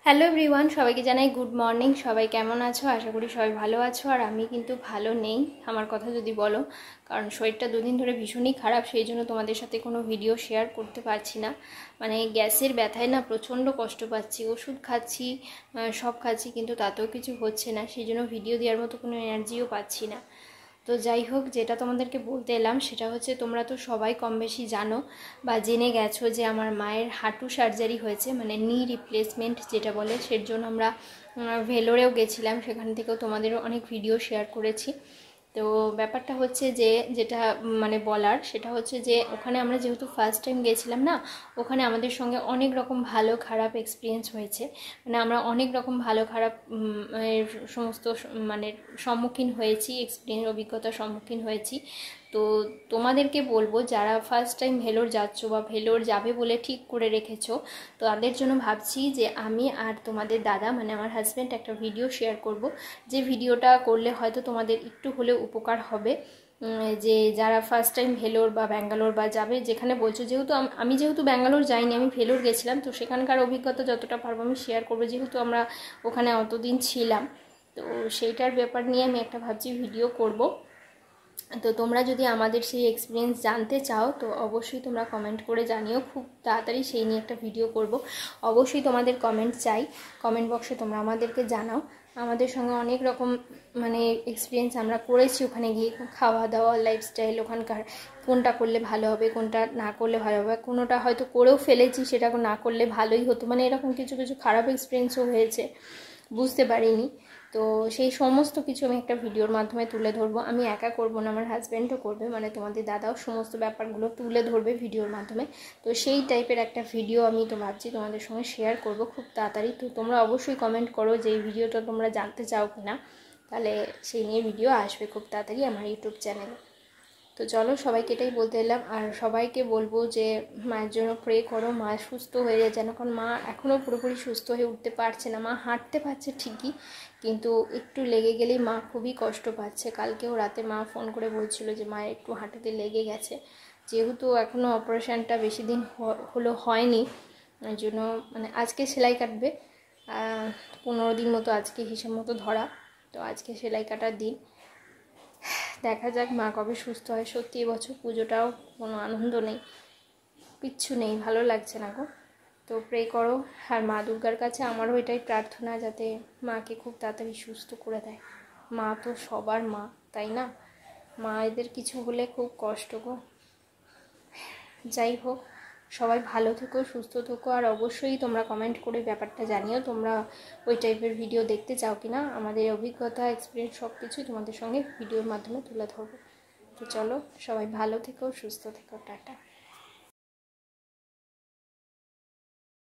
Hello everyone, সবাইকে জানাই good morning. সবাই কেমন আছো? আশা করি সবাই ভালো আছো। আর আমি কিন্তু ভালো নেই, আমার কথা যদি বলো, কারণ শরীরটা দুদিন ধরে ভীষণই খারাপ, সেই জন্য তোমাদের সাথে কোনো ভিডিও শেয়ার করতে পারছি না। মানে গ্যাসের ব্যথায় না প্রচণ্ড কষ্ট পাচ্ছি, ওষুধ খাচ্ছি, সব খাচ্ছি, কিন্তু তাতেও কিছু হচ্ছে না, সেই জন্য ভিডিও দেওয়ার মতো কোনো এনার্জিও পাচ্ছি না। তো যাই হোক, যেটা তোমাদেরকে বলতে এলাম সেটা হচ্ছে, তোমরা তো সবাই কম বেশি জানো বা জেনে গেছো যে আমার মায়ের হাঁটু সার্জারি হয়েছে, মানে নি রিপ্লেসমেন্ট যেটা বলে। সের জন্য আমরা ভেলোরেও গেছিলাম, সেখান থেকেও তোমাদেরও অনেক ভিডিও শেয়ার করেছি। তো ব্যাপারটা হচ্ছে যে, যেটা মানে বলার সেটা হচ্ছে যে, ওখানে আমরা যেহেতু ফার্স্ট টাইম গেছিলাম না, ওখানে আমাদের সঙ্গে অনেক রকম ভালো খারাপ এক্সপিরিয়েন্স হয়েছে। মানে আমরা অনেক রকম ভালো খারাপ সমস্ত মানে সম্মুখীন হয়েছি, এক্সপিরিয়েন্স অভিজ্ঞতার সম্মুখীন হয়েছি। তো তোমাদেরকে বলবো, যারা ফার্স্ট টাইম ভেলোর যাচ্ছ বা ভেলোর যাবে বলে ঠিক করে রেখেছো, তো তাদের জন্য ভাবছি যে আমি আর তোমাদের দাদা, মানে আমার হাজব্যান্ড, একটা ভিডিও শেয়ার করব, যে ভিডিওটা করলে হয়তো তোমাদের একটু হলেও উপকার হবে। যে যারা ফার্স্ট টাইম ভেলোর বা ব্যাঙ্গালোর বা যাবে, যেখানে বলছো, যেহেতু আমি যেহেতু ব্যাঙ্গালোর যাইনি, আমি ভেলোর গেছিলাম, তো সেখানকার অভিজ্ঞতা যতটা পারবো আমি শেয়ার করবো, যেহেতু আমরা ওখানে অতদিন ছিলাম। তো সেইটার ব্যাপার নিয়ে আমি একটা ভাবছি ভিডিও করব। তো তোমরা যদি আমাদের সেই এক্সপিরিয়েন্স জানতে চাও, তো অবশ্যই তোমরা কমেন্ট করে জানিও, খুব তাড়াতাড়ি সেই নিয়ে একটা ভিডিও করব। অবশ্যই তোমাদের কমেন্ট চাই, কমেন্ট বক্সে তোমরা আমাদেরকে জানাও। আমাদের সঙ্গে অনেক রকম মানে এক্সপিরিয়েন্স আমরা করেছি ওখানে গিয়ে, খাওয়া দাওয়া, লাইফস্টাইল, ওখানকার কোনটা করলে ভালো হবে, কোনটা না করলে ভালো হবে, কোনোটা হয়তো করেও ফেলেছি, সেটা না করলে ভালোই হতো, মানে এরকম কিছু কিছু খারাপ এক্সপিরিয়েন্সও হয়েছে, বুঝতে পারিনি। তো সেই সমস্ত কিছু আমি একটা ভিডিওর মাধ্যমে তুলে ধরবো। আমি একা করব না, আমার হাজব্যান্ডও করবে, মানে তোমাদের দাদাও সমস্ত ব্যাপারগুলো তুলে ধরবে ভিডিওর মাধ্যমে। তো সেই টাইপের একটা ভিডিও আমি তো ভাবছি তোমাদের সঙ্গে শেয়ার করব খুব তাড়াতাড়ি। তো তোমরা অবশ্যই কমেন্ট করো যে এই ভিডিওটা তোমরা জানতে চাও কি না, তাহলে সেই নিয়ে ভিডিও আসবে খুব তাড়াতাড়ি আমার ইউটিউব চ্যানেলে। তো চলো, সবাইকে এটাই বলতে এলাম। আর সবাইকে বলবো যে মায়ের জন্য প্রে করো, মা সুস্থ হয়ে যায় যেন, কারণ মা এখনও পুরোপুরি সুস্থ হয়ে উঠতে পারছে না। মা হাঁটতে পারছে ঠিকই, কিন্তু একটু লেগে গেলেই মা খুবই কষ্ট পাচ্ছে। কালকেও রাতে মা ফোন করে বলছিল যে মায়ের একটু হাঁটুতে লেগে গেছে। যেহেতু এখনও অপারেশানটা বেশি দিন হলো হয়নি, ওই জন্য মানে আজকে সেলাই কাটবে, 15 দিন মতো আজকে হিসাব মতো ধরা। তো আজকে সেলাই কাটার দিন, দেখা যাক মা কবে সুস্থ হয়। সত্যি এবছর পুজোটাও কোনো আনন্দ নেই, কিচ্ছু নেই, ভালো লাগছে না গো। তো প্রে করো, আর মা দুর্গার কাছে আমারও এটাই প্রার্থনা, যাতে মাকে খুব তাড়াতাড়ি সুস্থ করে দেয়। মা তো সবার মা, তাই না? মায়েদের কিছু হলে খুব কষ্ট গো। যাই হোক, সবাই ভালো থেকো, সুস্থ থেকো। আর অবশ্যই তোমরা কমেন্ট করে ব্যাপারটা জানিও, তোমরা ওই টাইপের ভিডিও দেখতে চাও কি না। আমাদের অভিজ্ঞতা, এক্সপিরিয়েন্স সব কিছুই তোমাদের সঙ্গে ভিডিওর মাধ্যমে তুলে ধরবো। তো চলো, সবাই ভালো থেকো, সুস্থ থেকো, টাটা।